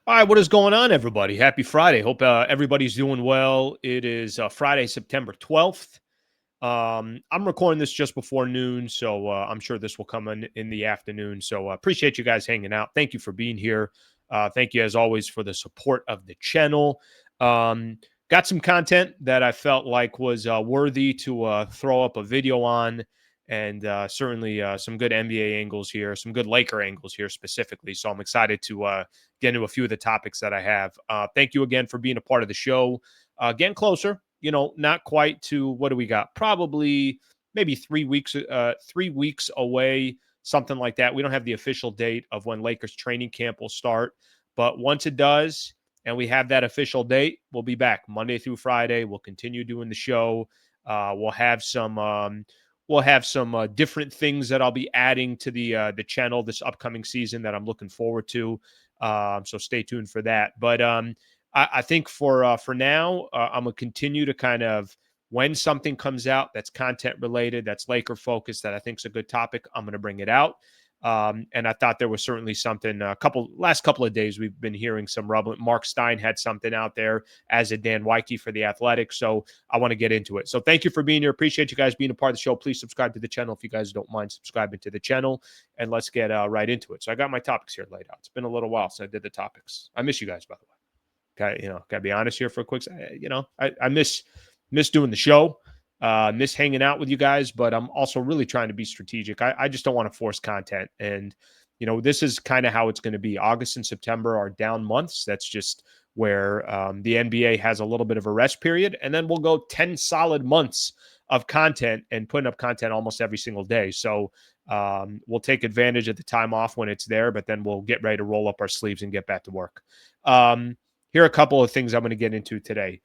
All right, what is going on, everybody? Happy Friday. Hope everybody's doing well. It is Friday, September 12th. I'm recording this just before noon, so I'm sure this will come in the afternoon. So appreciate you guys hanging out. Thank you for being here. Thank you, as always, for the support of the channel. Got some content that I felt like was worthy to throw up a video on, and certainly some good NBA angles here, some good Laker angles here specifically. So I'm excited to get into a few of the topics that I have. Thank you again for being a part of the show. Getting closer, not quite to what do we got? Probably maybe 3 weeks away, something like that. We don't have the official date of when Lakers training camp will start, but once it does, and we have that official date, we'll be back Monday through Friday. We'll continue doing the show. We'll have some different things that I'll be adding to the channel this upcoming season that I'm looking forward to. So stay tuned for that. But I think for now, I'm gonna continue to kind of when something comes out that's content related, that's Laker focused, that I think is a good topic, I'm gonna bring it out. And I thought there was certainly something. Last couple of days, we've been hearing some rubble. Mark Stein had something out there, as did Dan Wyke for the Athletic. So I want to get into it. So thank you for being here. Appreciate you guys being a part of the show. Please subscribe to the channel if you guys don't mind subscribing to the channel. And let's get right into it. So I got my topics here laid out. It's been a little while since I did the topics. I miss you guys, by the way. Gotta be honest here for a quick. I miss doing the show. Miss hanging out with you guys, but I'm also really trying to be strategic. I just don't want to force content. And, this is kind of how it's going to be. August and September are down months. That's just where the NBA has a little bit of a rest period. And then we'll go 10 solid months of content and putting up content almost every single day. So we'll take advantage of the time off when it's there, but then we'll get ready to roll up our sleeves and get back to work. Here are a couple of things I'm going to get into today.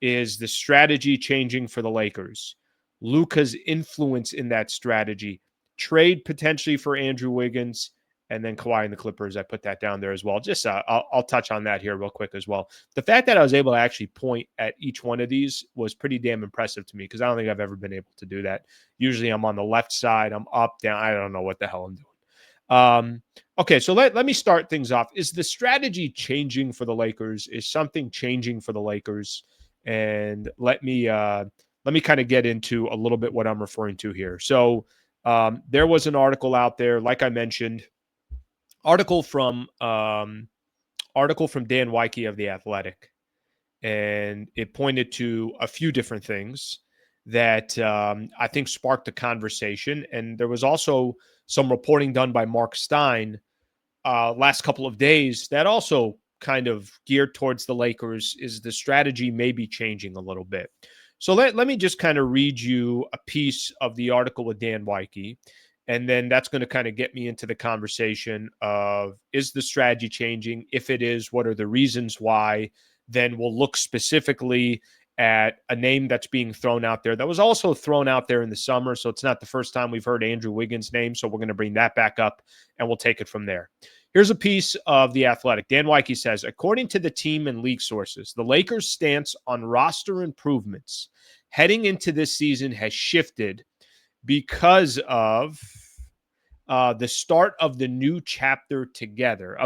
Is the strategy changing for the Lakers? Luka's influence in that strategy. Trade potentially for Andrew Wiggins, and then Kawhi and the Clippers. I put that down there as well. Just I'll touch on that here real quick as well. The fact that I was able to actually point at each one of these was pretty damn impressive to me because I don't think I've ever been able to do that. Usually I'm on the left side. I'm up, down. I don't know what the hell I'm doing. Okay, so let me start things off. Is the strategy changing for the Lakers? Is something changing for the Lakers? And let me kind of get into a little bit what I'm referring to here. So there was an article out there, like I mentioned, article from Dan Wyke of the Athletic, and it pointed to a few different things that I think sparked a conversation. And there was also some reporting done by Mark Stein last couple of days that also kind of geared towards the Lakers. Is the strategy maybe changing a little bit? So let me just kind of read you a piece of the article with Dan Wyke, and then that's going to kind of get me into the conversation of, is the strategy changing? If it is, what are the reasons why? Then we'll look specifically at a name that's being thrown out there that was also thrown out there in the summer. So it's not the first time we've heard Andrew Wiggins' name. So we're going to bring that back up and we'll take it from there. Here's a piece of The Athletic. Dan Wyke says, according to the team and league sources, the Lakers' stance on roster improvements heading into this season has shifted because of the start of the new chapter together,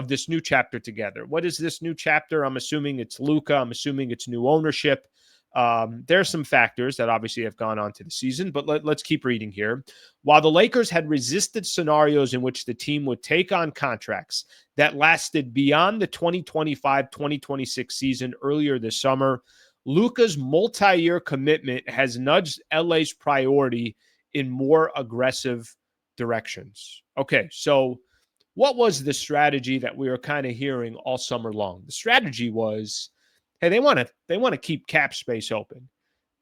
What is this new chapter? I'm assuming it's Luka. I'm assuming it's new ownership. There are some factors that obviously have gone on to the season, but let's keep reading here. While the Lakers had resisted scenarios in which the team would take on contracts that lasted beyond the 2025-2026 season earlier this summer, Luka's multi-year commitment has nudged LA's priority in more aggressive directions. Okay, so what was the strategy that we were kind of hearing all summer long? The strategy was, hey, they want to keep cap space open.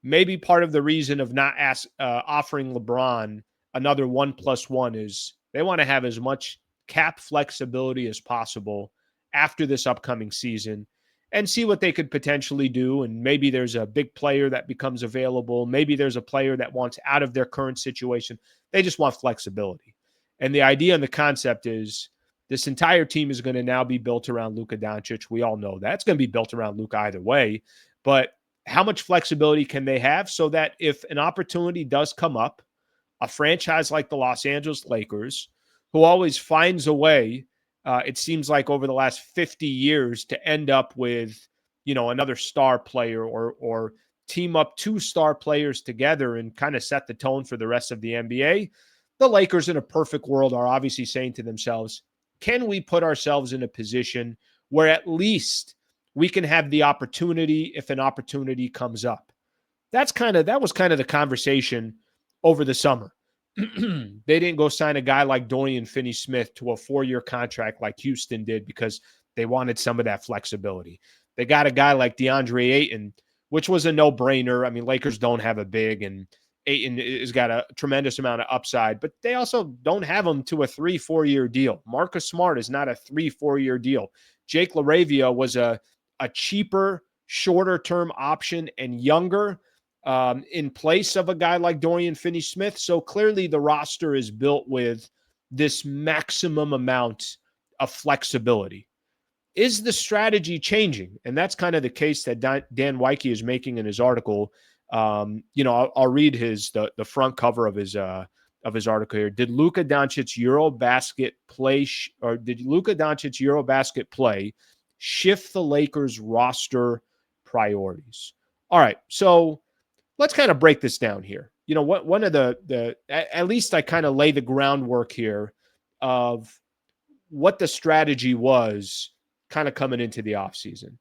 Maybe part of the reason of not offering LeBron another 1+1 is they want to have as much cap flexibility as possible after this upcoming season and see what they could potentially do. And maybe there's a big player that becomes available. Maybe there's a player that wants out of their current situation. They just want flexibility. And the idea and the concept is this entire team is going to now be built around Luka Doncic. We all know that. It's going to be built around Luka either way. But how much flexibility can they have so that if an opportunity does come up, a franchise like the Los Angeles Lakers, who always finds a way it seems like over the last 50 years to end up with, another star player or team up two star players together and kind of set the tone for the rest of the NBA. The Lakers in a perfect world are obviously saying to themselves, can we put ourselves in a position where at least we can have the opportunity if an opportunity comes up? That was kind of the conversation over the summer. They didn't go sign a guy like Dorian Finney-Smith to a 4-year contract like Houston did because they wanted some of that flexibility. They got a guy like DeAndre Ayton, which was a no-brainer. I mean, Lakers don't have a big, and Ayton has got a tremendous amount of upside, but they also don't have him to a 3-4 year deal. Marcus Smart is not a 3-4 year deal. Jake LaRavia was a cheaper, shorter-term option and younger, in place of a guy like Dorian Finney-Smith. So clearly the roster is built with this maximum amount of flexibility. Is the strategy changing? And that's kind of the case that Dan Weike is making in his article. I'll read the front cover of his article here. Did Luka Doncic Eurobasket play shift the Lakers roster priorities? All right, so let's kind of break this down here. One of at least I kind of lay the groundwork here of what the strategy was kind of coming into the offseason.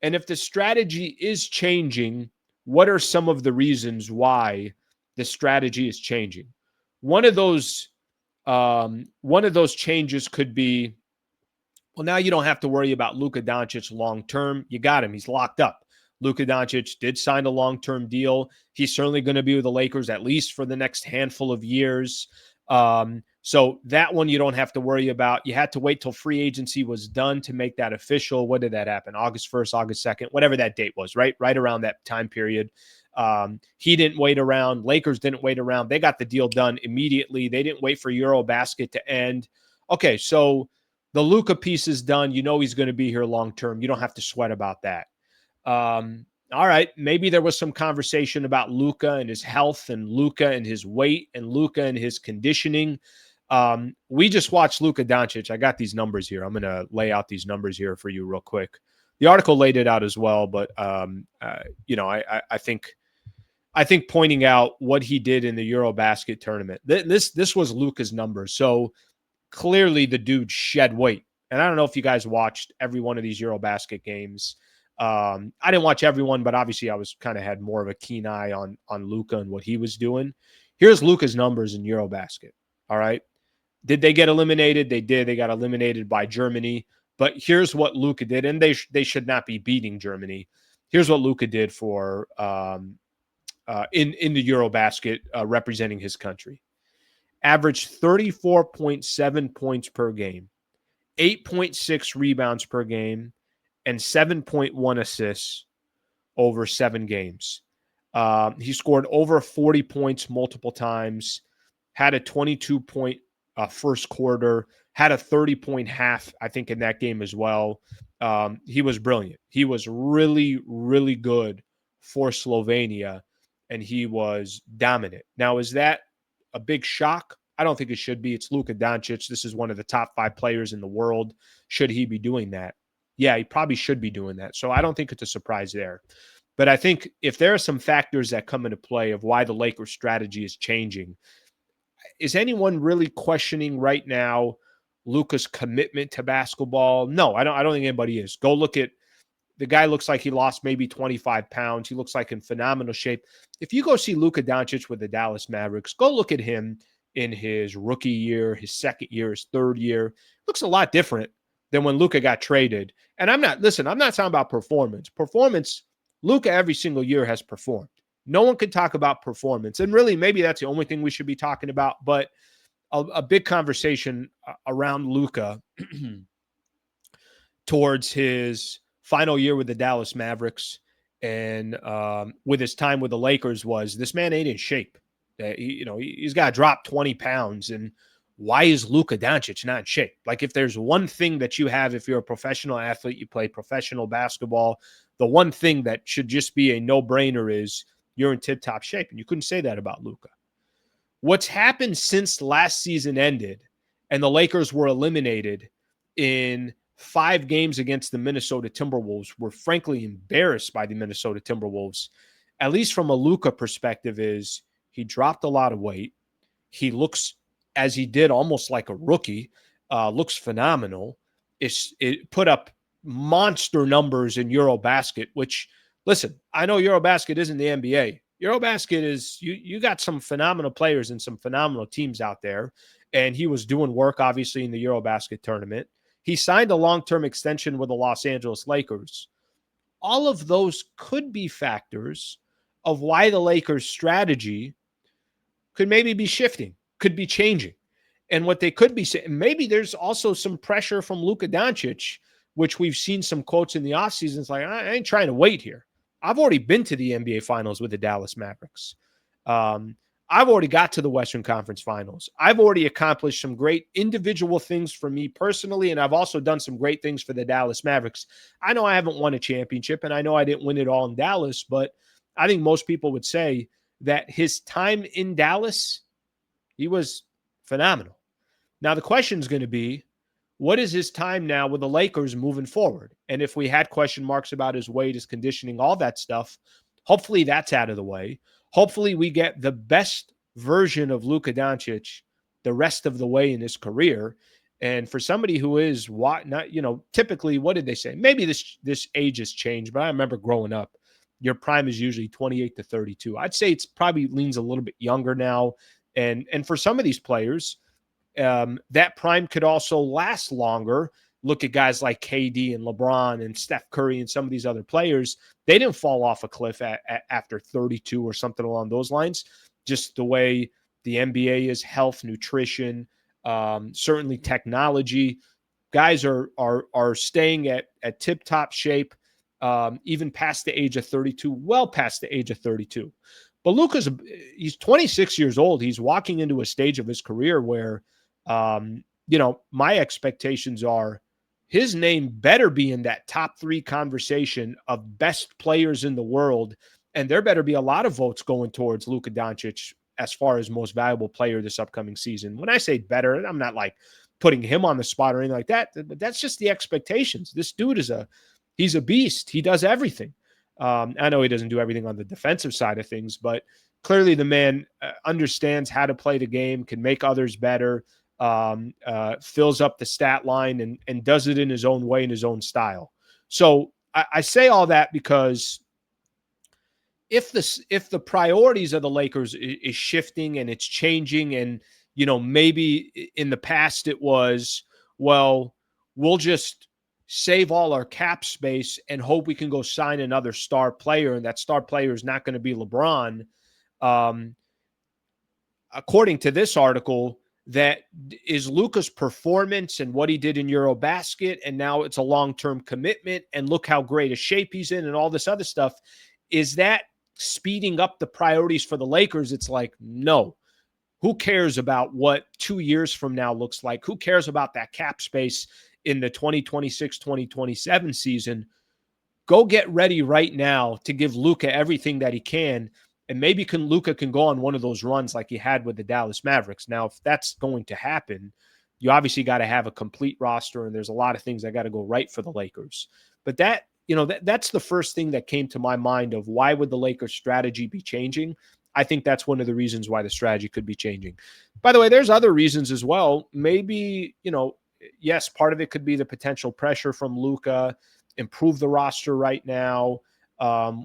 And if the strategy is changing, what are some of the reasons why the strategy is changing? One of those changes could be, well, now you don't have to worry about Luka Doncic long term. You got him. He's locked up. Luka Doncic did sign a long-term deal. He's certainly going to be with the Lakers at least for the next handful of years. So that one you don't have to worry about. You had to wait till free agency was done to make that official. When did that happen? August 1st, August 2nd, whatever that date was, right? Right around that time period. He didn't wait around. Lakers didn't wait around. They got the deal done immediately. They didn't wait for Eurobasket to end. Okay, so the Luka piece is done. He's going to be here long-term. You don't have to sweat about that. All right, maybe there was some conversation about Luka and his health and Luka and his weight and Luka and his conditioning. We just watched Luka Doncic. I got these numbers here. I'm going to lay out these numbers here for you real quick. The article laid it out as well, but I think pointing out what he did in the Eurobasket tournament. This was Luka's numbers. So clearly the dude shed weight. And I don't know if you guys watched every one of these Eurobasket games. I didn't watch everyone, but obviously I was kind of had more of a keen eye on Luka and what he was doing. Here's Luka's numbers in Eurobasket. All right. Did they get eliminated? They did. They got eliminated by Germany. But here's what Luka did, and they should not be beating Germany. Here's what Luka did for in the Eurobasket representing his country. Averaged 34.7 points per game, 8.6 rebounds per game, and 7.1 assists over 7 games. He scored over 40 points multiple times, had a 22-point first quarter, had a 30-point half, I think, in that game as well. He was brilliant. He was really, really good for Slovenia, and he was dominant. Now, is that a big shock? I don't think it should be. It's Luka Doncic. This is one of the top 5 players in the world. Should he be doing that? Yeah, he probably should be doing that. So I don't think it's a surprise there. But I think if there are some factors that come into play of why the Lakers strategy is changing, is anyone really questioning right now Luka's commitment to basketball? No, I don't think anybody is. Go look at the guy. Looks like he lost maybe 25 pounds. He looks like in phenomenal shape. If you go see Luka Doncic with the Dallas Mavericks, go look at him in his rookie year, his second year, his third year. Looks a lot different than when Luka got traded. And I'm not talking about performance. Luka every single year has performed. No one could talk about performance. And really, maybe that's the only thing we should be talking about. But a big conversation around Luka towards his final year with the Dallas Mavericks and with his time with the Lakers was this man ain't in shape. He's got to drop 20 pounds. And why is Luka Doncic not in shape? Like, if there's one thing that you have, if you're a professional athlete, you play professional basketball, the one thing that should just be a no-brainer is you're in tip-top shape. And you couldn't say that about Luka. What's happened since last season ended and the Lakers were eliminated in 5 games against the Minnesota Timberwolves were frankly embarrassed by the Minnesota Timberwolves, at least from a Luka perspective, is he dropped a lot of weight. He looks, as he did, almost like a rookie, looks phenomenal. It put up monster numbers in Eurobasket, which, listen, I know Eurobasket isn't the NBA. Eurobasket is, you got some phenomenal players and some phenomenal teams out there. And he was doing work, obviously, in the Eurobasket tournament. He signed a long-term extension with the Los Angeles Lakers. All of those could be factors of why the Lakers' strategy could maybe be shifting, could be changing. And what they could be saying, maybe there's also some pressure from Luka Doncic, which we've seen some quotes in the offseason. It's like, I ain't trying to wait here. I've already been to the NBA Finals with the Dallas Mavericks. I've already got to the Western Conference Finals. I've already accomplished some great individual things for me personally, and I've also done some great things for the Dallas Mavericks. I know I haven't won a championship, and I know I didn't win it all in Dallas, but I think most people would say that his time in Dallas, he was phenomenal. Now, the question is going to be, what is his time now with the Lakers moving forward? And if we had question marks about his weight, his conditioning, all that stuff, hopefully that's out of the way. Hopefully we get the best version of Luka Doncic the rest of the way in his career. And for somebody who is not, typically, what did they say? Maybe this age has changed, but I remember growing up, your prime is usually 28 to 32. I'd say it's probably leans a little bit younger now. And for some of these players, that prime could also last longer. Look at guys like KD and LeBron and Steph Curry and some of these other players. They didn't fall off a cliff after 32 or something along those lines. Just the way the NBA is, health, nutrition, certainly technology. Guys are staying at tip-top shape, even past the age of 32, well past the age of 32. But he's 26 years old. He's walking into a stage of his career where, my expectations are his name better be in that top 3 conversation of best players in the world. And there better be a lot of votes going towards Luka Doncic as far as most valuable player this upcoming season. When I say better, I'm not like putting him on the spot or anything like that, but that's just the expectations. This dude he's a beast. He does everything. I know he doesn't do everything on the defensive side of things, but clearly the man understands how to play the game, can make others better, fills up the stat line and does it in his own way, in his own style. So I say all that because if the priorities of the Lakers is shifting and it's changing, and maybe in the past it was, well, we'll just save all our cap space and hope we can go sign another star player, and that star player is not going to be LeBron. According to this article, that is Luka's performance and what he did in Eurobasket, and now it's a long-term commitment, and look how great a shape he's in and all this other stuff. Is that speeding up the priorities for the Lakers? It's like, no. Who cares about what 2 years from now looks like? Who cares about that cap space in the 2026-2027 season? Go get ready right now to give Luka everything that he can. And maybe Luka can go on one of those runs like he had with the Dallas Mavericks. Now, if that's going to happen, you obviously got to have a complete roster, and there's a lot of things that got to go right for the Lakers. But that's the first thing that came to my mind of why would the Lakers strategy be changing? I think that's one of the reasons why the strategy could be changing. By the way, there's other reasons as well. Maybe, yes, part of it could be the potential pressure from Luka, improve the roster right now.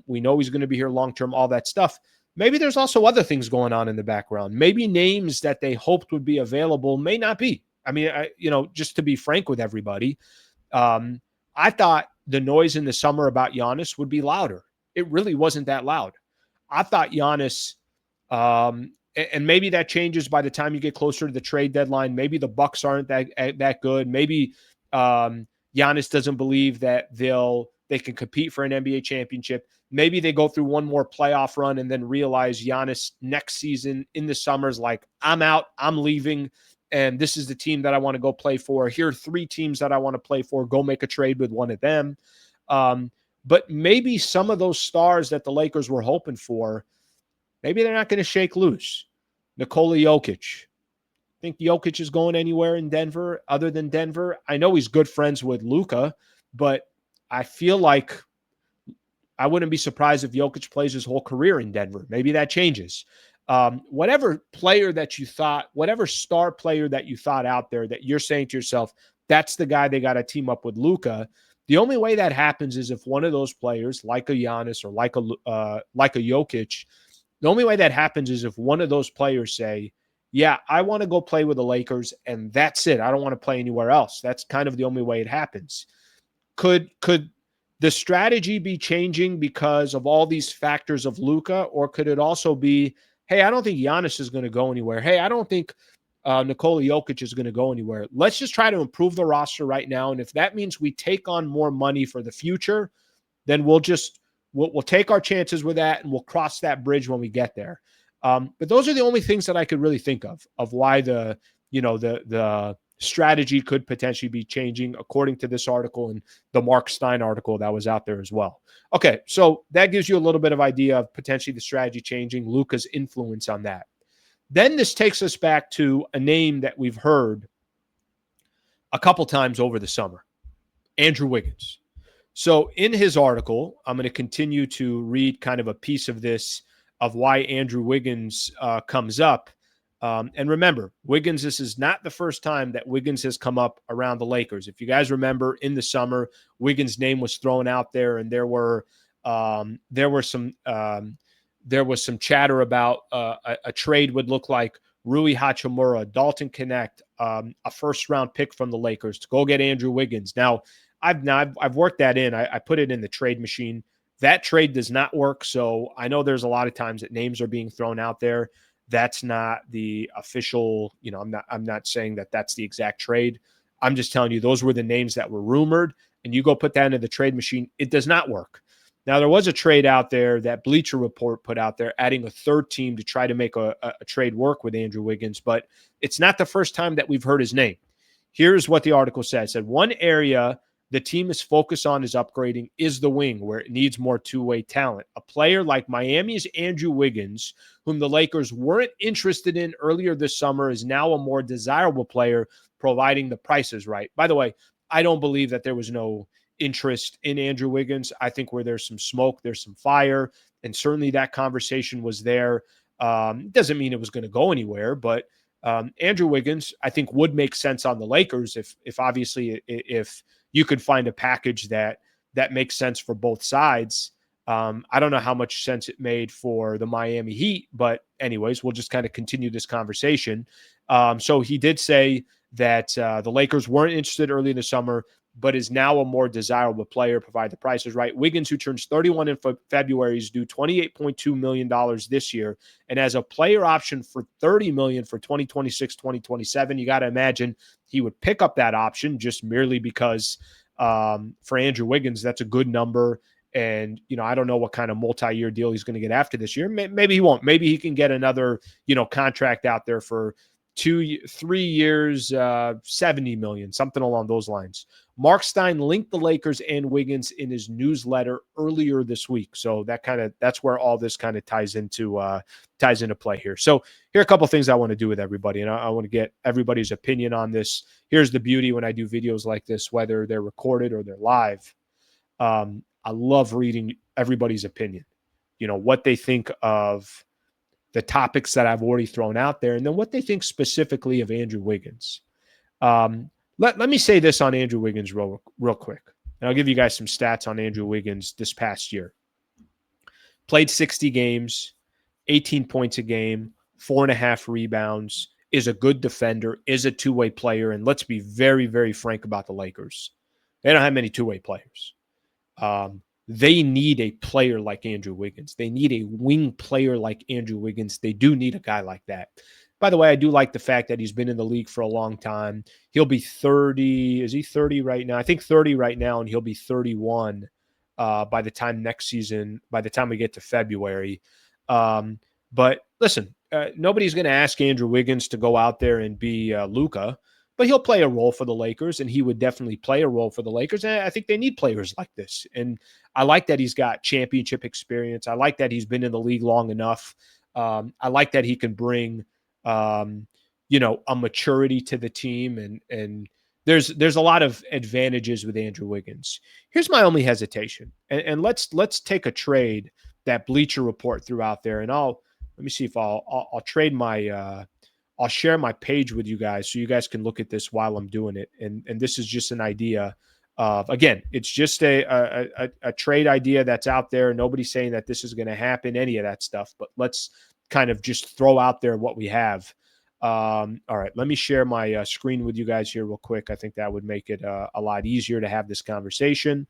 We know he's going to be here long-term, all that stuff. Maybe there's also other things going on in the background. Maybe names that they hoped would be available may not be. I mean, just to be frank with everybody, I thought the noise in the summer about Giannis would be louder. It really wasn't that loud. I thought Giannis, and maybe that changes by the time you get closer to the trade deadline. Maybe the Bucks aren't that good. Maybe Giannis doesn't believe that they can compete for an NBA championship. Maybe they go through one more playoff run and then realize Giannis next season in the summer is like, I'm out, I'm leaving, and this is the team that I want to go play for. Here are 3 teams that I want to play for. Go make a trade with one of them. But maybe some of those stars that the Lakers were hoping for, maybe they're not going to shake loose. Nikola Jokic, think Jokic is going anywhere in Denver other than Denver. I know he's good friends with Luka, but I feel like I wouldn't be surprised if Jokic plays his whole career in Denver. Maybe that changes. Whatever player that you thought, whatever star player that you thought out there that you're saying to yourself, that's the guy they got to team up with Luka. The only way that happens is if one of those players, like a Giannis or like a Jokic, the only way that happens is if one of those players say, "Yeah, I want to go play with the Lakers, and that's it. I don't want to play anywhere else." That's kind of the only way it happens. Could the strategy be changing because of all these factors of Luka, or could it also be, hey, I don't think Giannis is going to go anywhere. Hey, I don't think Nikola Jokic is going to go anywhere. Let's just try to improve the roster right now, and if that means we take on more money for the future, then we'll take our chances with that, and we'll cross that bridge when we get there. But those are the only things that I could really think of why the strategy could potentially be changing according to this article and the Mark Stein article that was out there as well. Okay, so that gives you a little bit of idea of potentially the strategy changing, Luka's influence on that. Then this takes us back to a name that we've heard a couple times over the summer, Andrew Wiggins. So in his article, I'm going to continue to read kind of a piece of this of why Andrew Wiggins comes up. And remember, Wiggins, this is not the first time that Wiggins has come up around the Lakers. If you guys remember, in the summer, Wiggins' name was thrown out there, and there was some chatter about a trade would look like Rui Hachimura, Dalton Connect, a first-round pick from the Lakers to go get Andrew Wiggins. Now, I've worked that in. I put it in the trade machine. That trade does not work. So I know there's a lot of times that names are being thrown out there. That's not the official, I'm not saying that that's the exact trade. I'm just telling you those were the names that were rumored, and you go put that into the trade machine. It does not work. Now, there was a trade out there that Bleacher Report put out there, adding a third team to try to make a trade work with Andrew Wiggins, but it's not the first time that we've heard his name. Here's what the article said. It said, one area the team is focused on is upgrading is the wing, where it needs more two-way talent. A player like Miami's Andrew Wiggins, whom the Lakers weren't interested in earlier this summer, is now a more desirable player, providing the price is right. By the way, I don't believe that there was no interest in Andrew Wiggins. I think where there's some smoke, there's some fire, and certainly that conversation was there. Doesn't mean it was going to go anywhere, but Andrew Wiggins, I think, would make sense on the Lakers if obviously if you could find a package that makes sense for both sides. I don't know how much sense it made for the Miami Heat, but anyways, we'll just kind of continue this conversation. So he did say that the Lakers weren't interested early in the summer, but is now a more desirable player, provided the price is right. Wiggins, who turns 31 in February, is due $28.2 million this year and has a player option for $30 million for 2026, 2027. You got to imagine he would pick up that option just merely because for Andrew Wiggins, that's a good number. And, I don't know what kind of multi-year deal he's going to get after this year. Maybe he won't. Maybe he can get another, contract out there for 3 years, $70 million, something along those lines. Mark Stein linked the Lakers and Wiggins in his newsletter earlier this week. So that's where all this kind of ties into play here. So here are a couple of things I want to do with everybody, and I want to get everybody's opinion on this. Here's the beauty when I do videos like this, whether they're recorded or they're live. I love reading everybody's opinion, what they think of the topics that I've already thrown out there, and then what they think specifically of Andrew Wiggins. Let me say this on Andrew Wiggins real quick. And I'll give you guys some stats on Andrew Wiggins this past year. Played 60 games, 18 points a game, 4.5 rebounds, is a good defender, is a two-way player. And let's be very, very frank about the Lakers. They don't have many two-way players. They need a player like Andrew Wiggins. They need a wing player like Andrew Wiggins. They do need a guy like that. By the way, I do like the fact that he's been in the league for a long time. He'll be 30. Is he 30 right now? I think 30 right now, and he'll be 31 by the time next season, by the time we get to February. But listen, nobody's going to ask Andrew Wiggins to go out there and be Luka, but he'll play a role for the Lakers, and he would definitely play a role for the Lakers. And I think they need players like this. And I like that he's got championship experience. I like that he's been in the league long enough. I like that he can bring, a maturity to the team, and there's a lot of advantages with Andrew Wiggins. Here's my only hesitation, and let's take a trade that Bleacher Report threw out there, and let me see if I'll trade my I'll share my page with you guys so you guys can look at this while I'm doing it, and this is just an idea of, again, it's just a trade idea that's out there. Nobody's saying that this is going to happen, any of that stuff, but let's kind of just throw out there what we have. All right, let me share my screen with you guys here real quick. I think that would make it a lot easier to have this conversation.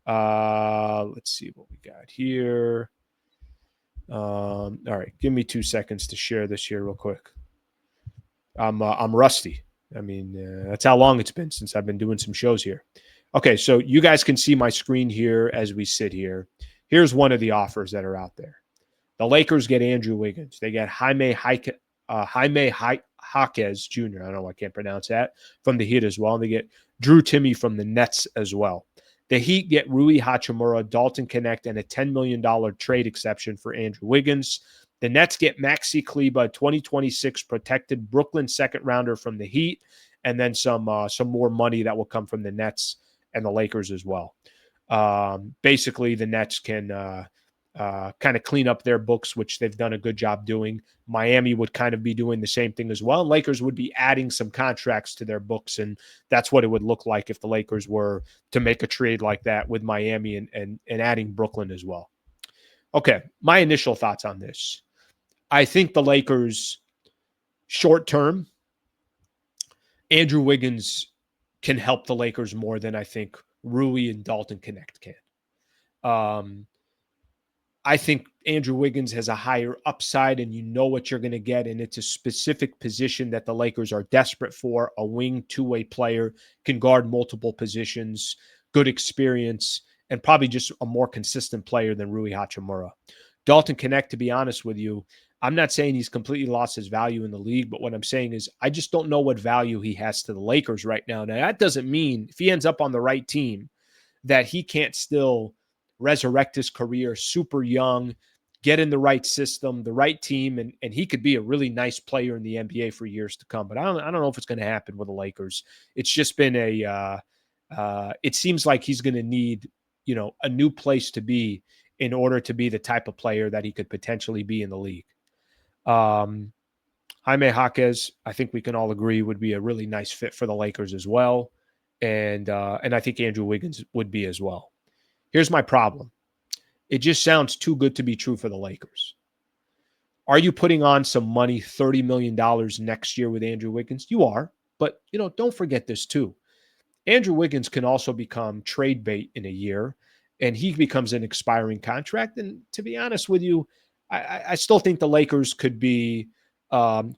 Let's see what we got here. All right, give me 2 seconds to share this here real quick. I'm rusty. I mean, that's how long it's been since I've been doing some shows here. Okay, so you guys can see my screen here as we sit here. Here's one of the offers that are out there. The Lakers get Andrew Wiggins. They get Jaime Jaquez Jr. I don't know, I can't pronounce that, from the Heat as well. And they get Drew Timme from the Nets as well. The Heat get Rui Hachimura, Dalton Knecht, and a $10 million trade exception for Andrew Wiggins. The Nets get Maxi Kleber, 2026 protected Brooklyn second rounder from the Heat, and then some more money that will come from the Nets and the Lakers as well. Basically, the Nets can kind of clean up their books, which they've done a good job doing. Miami would kind of be doing the same thing as well. And Lakers would be adding some contracts to their books, and that's what it would look like if the Lakers were to make a trade like that with Miami and adding Brooklyn as well. Okay, my initial thoughts on this. I think the Lakers, short term, Andrew Wiggins can help the Lakers more than I think Rui and Dalton Knecht can. I think Andrew Wiggins has a higher upside, and you know what you're going to get, and it's a specific position that the Lakers are desperate for. A wing two-way player, can guard multiple positions, good experience, and probably just a more consistent player than Rui Hachimura. Dalton Knecht, to be honest with you, I'm not saying he's completely lost his value in the league, but what I'm saying is I just don't know what value he has to the Lakers right now. Now, that doesn't mean if he ends up on the right team that he can't still resurrect his career super young, get in the right system, the right team, and he could be a really nice player in the NBA for years to come. But I don't know if it's going to happen with the Lakers. It's just been it seems like he's going to need, a new place to be in order to be the type of player that he could potentially be in the league. Jaime Jaquez, I think we can all agree, would be a really nice fit for the Lakers as well. And I think Andrew Wiggins would be as well. Here's my problem. It just sounds too good to be true for the Lakers. Are you putting on some money, $30 million next year with Andrew Wiggins? You are. But, don't forget this too. Andrew Wiggins can also become trade bait in a year, and he becomes an expiring contract. And to be honest with you, I still think the Lakers could be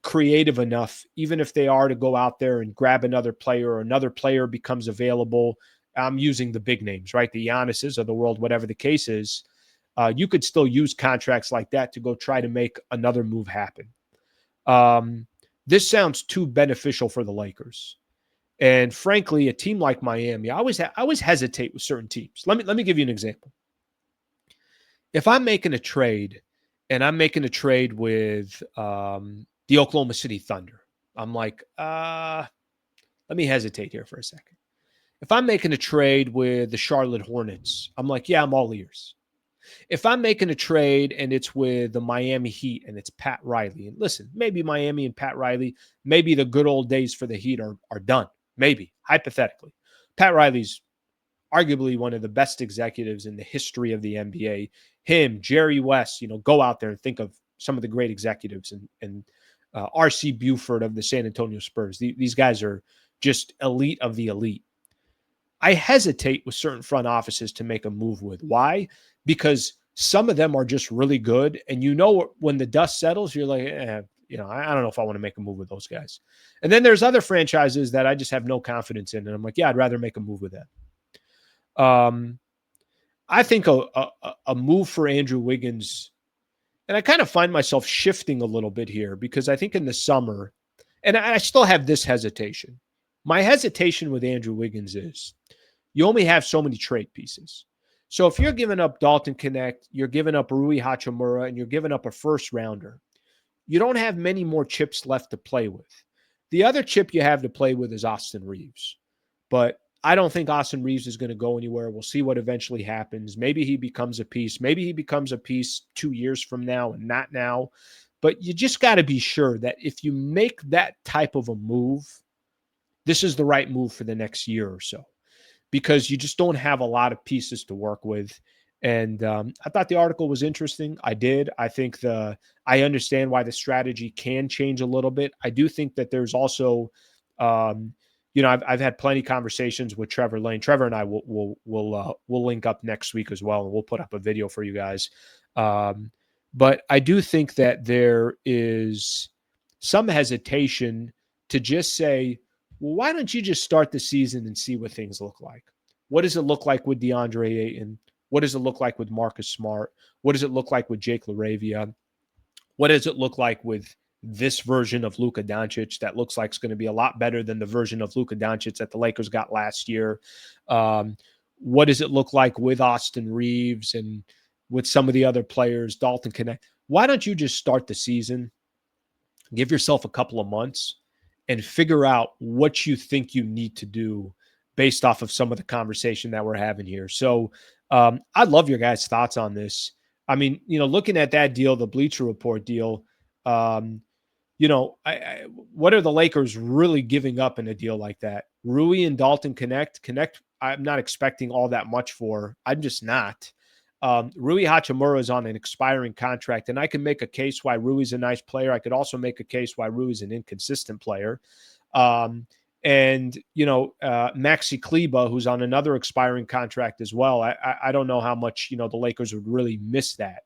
creative enough, even if they are to go out there and grab another player or another player becomes available. I'm using the big names, right? The Giannis's of the world, whatever the case is. You could still use contracts like that to go try to make another move happen. This sounds too beneficial for the Lakers. And frankly, a team like Miami, I always hesitate with certain teams. Let me give you an example. If I'm making a trade, and I'm making a trade with the Oklahoma City Thunder, I'm like, let me hesitate here for a second. If I'm making a trade with the Charlotte Hornets, I'm like, yeah, I'm all ears. If I'm making a trade and it's with the Miami Heat and it's Pat Riley, and listen, maybe Miami and Pat Riley, maybe the good old days for the Heat are done. Maybe, hypothetically. Pat Riley's arguably one of the best executives in the history of the NBA. Him, Jerry West, go out there and think of some of the great executives, and R.C. Buford of the San Antonio Spurs. These guys are just elite of the elite. I hesitate with certain front offices to make a move with. Why? Because some of them are just really good. And when the dust settles, you're like, I don't know if I want to make a move with those guys. And then there's other franchises that I just have no confidence in. And I'm like, yeah, I'd rather make a move with them. I think a move for Andrew Wiggins, and I kind of find myself shifting a little bit here because I think in the summer, and I still have this hesitation. My hesitation with Andrew Wiggins is you only have so many trade pieces. So if you're giving up Dalton Knecht, you're giving up Rui Hachimura, and you're giving up a first rounder, you don't have many more chips left to play with. The other chip you have to play with is Austin Reeves. But I don't think Austin Reeves is going to go anywhere. We'll see what eventually happens. Maybe he becomes a piece. Maybe he becomes a piece 2 years from now and not now. But you just got to be sure that if you make that type of a move, this is the right move for the next year or so, because you just don't have a lot of pieces to work with. And I thought the article was interesting. I did. I think I understand why the strategy can change a little bit. I do think that there's also, um, I've had plenty of conversations with Trevor Lane. Trevor and I will link up next week as well, and we'll put up a video for you guys. But I do think that there is some hesitation to just say, well, why don't you just start the season and see what things look like? What does it look like with DeAndre Ayton? What does it look like with Marcus Smart? What does it look like with Jake LaRavia? What does it look like with this version of Luka Doncic that looks like it's going to be a lot better than the version of Luka Doncic that the Lakers got last year? What does it look like with Austin Reeves and with some of the other players, Dalton Connect? Why don't you just start the season, give yourself a couple of months, and figure out what you think you need to do based off of some of the conversation that we're having here. So I'd love your guys' thoughts on this. I mean, looking at that deal, the Bleacher Report deal, what are the Lakers really giving up in a deal like that? Rui and Dalton Connect, I'm not expecting all that much for. I'm just not. Rui Hachimura is on an expiring contract, and I can make a case why Rui's a nice player. I could also make a case why Rui's an inconsistent player. Maxi Kleba, who's on another expiring contract as well. I don't know how much, the Lakers would really miss that.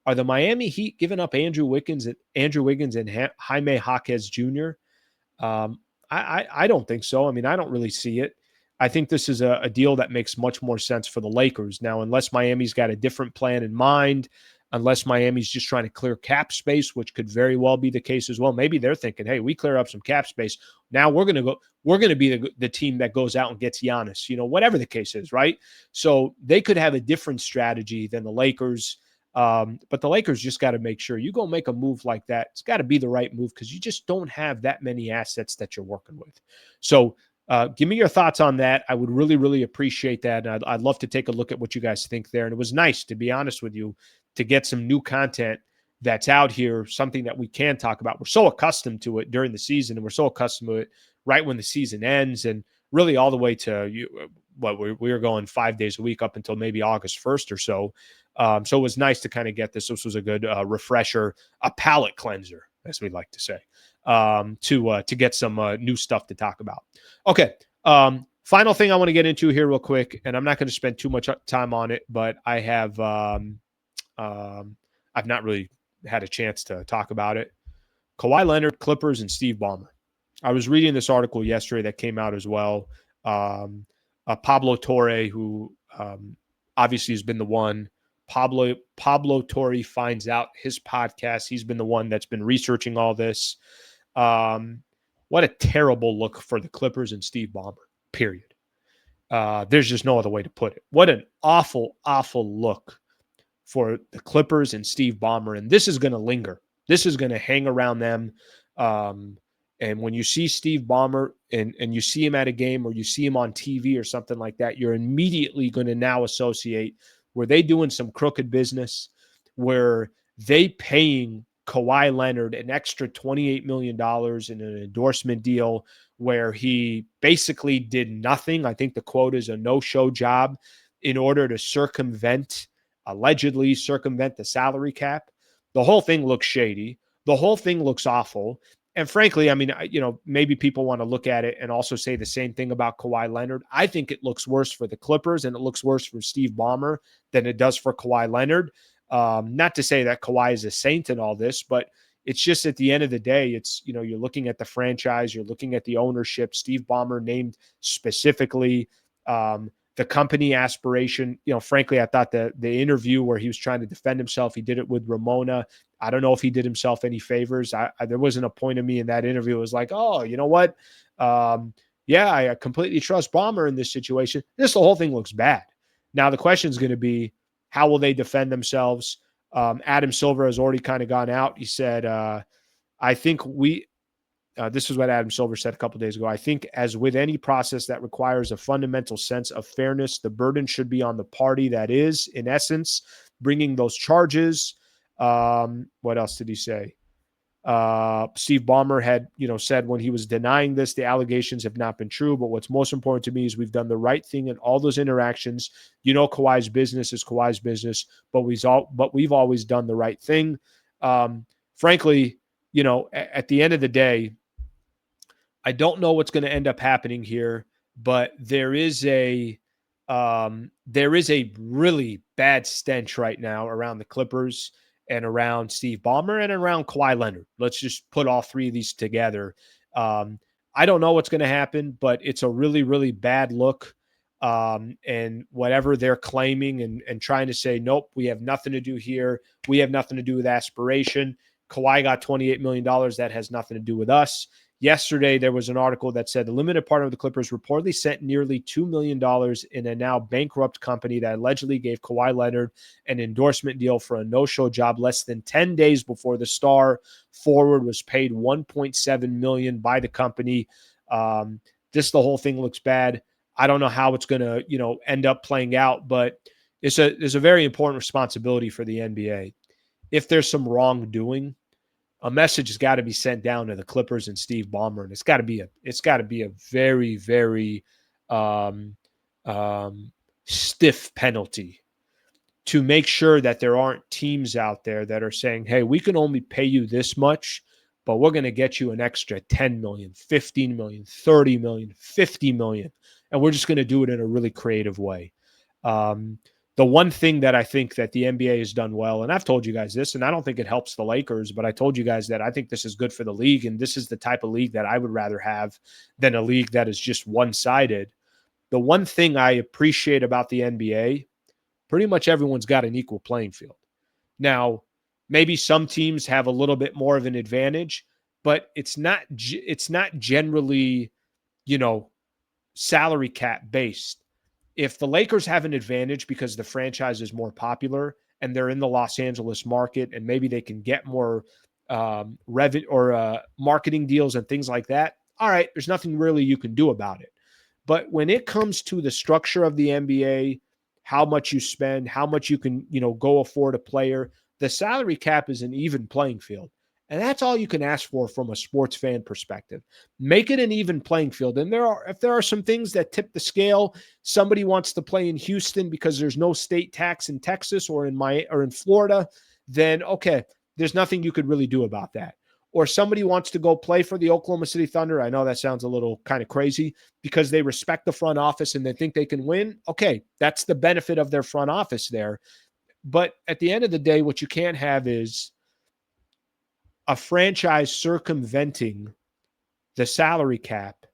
Are the Miami Heat giving up Andrew Wiggins and Jaime Jaquez Jr.? I don't think so. I mean, I don't really see it. I think this is a deal that makes much more sense for the Lakers. Now, unless Miami's got a different plan in mind, unless Miami's just trying to clear cap space, which could very well be the case as well. Maybe they're thinking, hey, we clear up some cap space. Now we're going to be the team that goes out and gets Giannis, whatever the case is, right? So they could have a different strategy than the Lakers. But the Lakers just got to make sure you go make a move like that. It's got to be the right move because you just don't have that many assets that you're working with. So give me your thoughts on that. I would really, really appreciate that. And I'd love to take a look at what you guys think there. And it was nice, to be honest with you, to get some new content that's out here, something that we can talk about. We're so accustomed to it during the season, and we're so accustomed to it right when the season ends, and really all the way to we were going 5 days a week up until maybe August 1st or so. So it was nice to kind of get this. This was a good refresher, a palate cleanser, as we like to say, to get some new stuff to talk about. Okay. Final thing I want to get into here real quick, and I'm not going to spend too much time on it, but I have I've not really had a chance to talk about it. Kawhi Leonard, Clippers, and Steve Ballmer. I was reading this article yesterday that came out as well. Pablo Torre, who obviously has been the one. Pablo Torre finds out his podcast. He's been the one that's been researching all this. What a terrible look for the Clippers and Steve Ballmer, period. There's just no other way to put it. What an awful, awful look for the Clippers and Steve Ballmer. And this is going to linger. This is going to hang around them. And when you see Steve Ballmer and you see him at a game or you see him on TV or something like that, you're immediately going to now associate, were they doing some crooked business? Were they paying Kawhi Leonard an extra $28 million in an endorsement deal where he basically did nothing? I think the quote is a no-show job in order to allegedly circumvent the salary cap. The whole thing looks shady. The whole thing looks awful. And frankly, I mean, maybe people want to look at it and also say the same thing about Kawhi Leonard. I think it looks worse for the Clippers and it looks worse for Steve Ballmer than it does for Kawhi Leonard. Not to say that Kawhi is a saint in all this, but it's just at the end of the day, it's, you're looking at the franchise, you're looking at the ownership. Steve Ballmer named specifically, the company aspiration. Frankly, I thought the interview where he was trying to defend himself, he did it with Ramona. I don't know if he did himself any favors. There wasn't a point of me in that interview. It was like, oh, you know what? I completely trust Ballmer in this situation. The whole thing looks bad. Now, the question is going to be, how will they defend themselves? Adam Silver has already kind of gone out. He said, I think This is what Adam Silver said a couple days ago. I think, as with any process that requires a fundamental sense of fairness, the burden should be on the party that is, in essence, bringing those charges. What else did he say? Steve Ballmer had, said when he was denying this, the allegations have not been true. But what's most important to me is we've done the right thing in all those interactions. Kawhi's business is Kawhi's business, but we've always done the right thing. Frankly, at the end of the day, I don't know what's going to end up happening here, but there is a really bad stench right now around the Clippers and around Steve Ballmer and around Kawhi Leonard. Let's just put all three of these together. I don't know what's going to happen, but it's a really, really bad look. And whatever they're claiming and trying to say, nope, we have nothing to do here. We have nothing to do with aspiration. Kawhi got $28 million. That has nothing to do with us. Yesterday, there was an article that said the limited partner of the Clippers reportedly sent nearly $2 million in a now bankrupt company that allegedly gave Kawhi Leonard an endorsement deal for a no-show job less than 10 days before the star forward was paid $1.7 million by the company. The whole thing looks bad. I don't know how it's going to, end up playing out, but there's a very important responsibility for the NBA. If there's some wrongdoing, a message has got to be sent down to the Clippers and Steve Ballmer, and it's got to be a very, very stiff penalty to make sure that there aren't teams out there that are saying, hey, we can only pay you this much, but we're going to get you an extra 10 million, 15 million, 30 million, 50 million, and we're just going to do it in a really creative way. The one thing that I think that the NBA has done well, and I've told you guys this, and I don't think it helps the Lakers, but I told you guys that I think this is good for the league, and this is the type of league that I would rather have than a league that is just one-sided. The one thing I appreciate about the NBA, pretty much everyone's got an equal playing field. Now, maybe some teams have a little bit more of an advantage, but it's not generally, salary cap based. If the Lakers have an advantage because the franchise is more popular and they're in the Los Angeles market and maybe they can get more revenue or marketing deals and things like that, all right, there's nothing really you can do about it. But when it comes to the structure of the NBA, how much you spend, how much you can, go afford a player, the salary cap is an even playing field. And that's all you can ask for from a sports fan perspective. Make it an even playing field. And if there are some things that tip the scale, somebody wants to play in Houston because there's no state tax in Texas or in Florida, then okay, there's nothing you could really do about that. Or somebody wants to go play for the Oklahoma City Thunder. I know that sounds a little kind of crazy because they respect the front office and they think they can win. Okay, that's the benefit of their front office there. But at the end of the day, what you can't have is a franchise circumventing the salary cap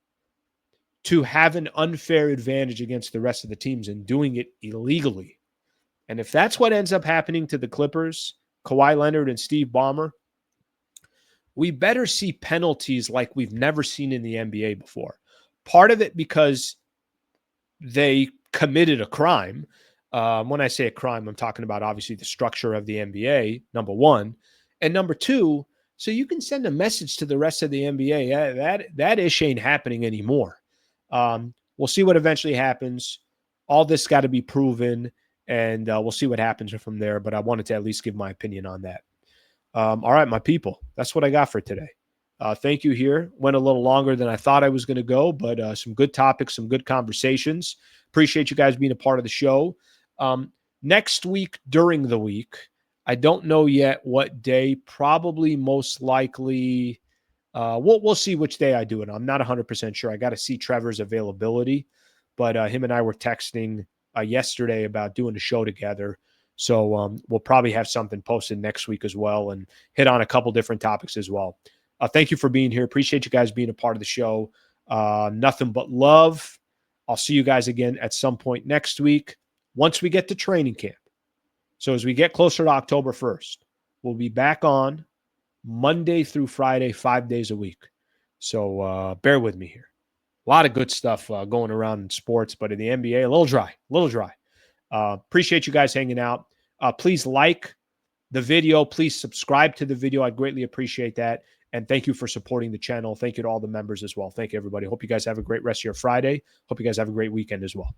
to have an unfair advantage against the rest of the teams and doing it illegally. And if that's what ends up happening to the Clippers, Kawhi Leonard and Steve Ballmer, we better see penalties like we've never seen in the NBA before. Part of it because they committed a crime. When I say a crime, I'm talking about obviously the structure of the NBA, number one. And number two, so you can send a message to the rest of the NBA. That ish ain't happening anymore. We'll see what eventually happens. All this got to be proven, and we'll see what happens from there. But I wanted to at least give my opinion on that. All right, my people, that's what I got for today. Thank you here. Went a little longer than I thought I was going to go, but some good topics, some good conversations. Appreciate you guys being a part of the show. Next week, during the week, I don't know yet what day, probably most likely. We'll see which day I do it. I'm not 100% sure. I got to see Trevor's availability, but him and I were texting yesterday about doing a show together. So we'll probably have something posted next week as well and hit on a couple different topics as well. Thank you for being here. Appreciate you guys being a part of the show. Nothing but love. I'll see you guys again at some point next week once we get to training camp. So as we get closer to October 1st, we'll be back on Monday through Friday, 5 days a week. So bear with me here. A lot of good stuff going around in sports, but in the NBA, a little dry. Appreciate you guys hanging out. Please like the video. Please subscribe to the video. I'd greatly appreciate that. And thank you for supporting the channel. Thank you to all the members as well. Thank you, everybody. Hope you guys have a great rest of your Friday. Hope you guys have a great weekend as well.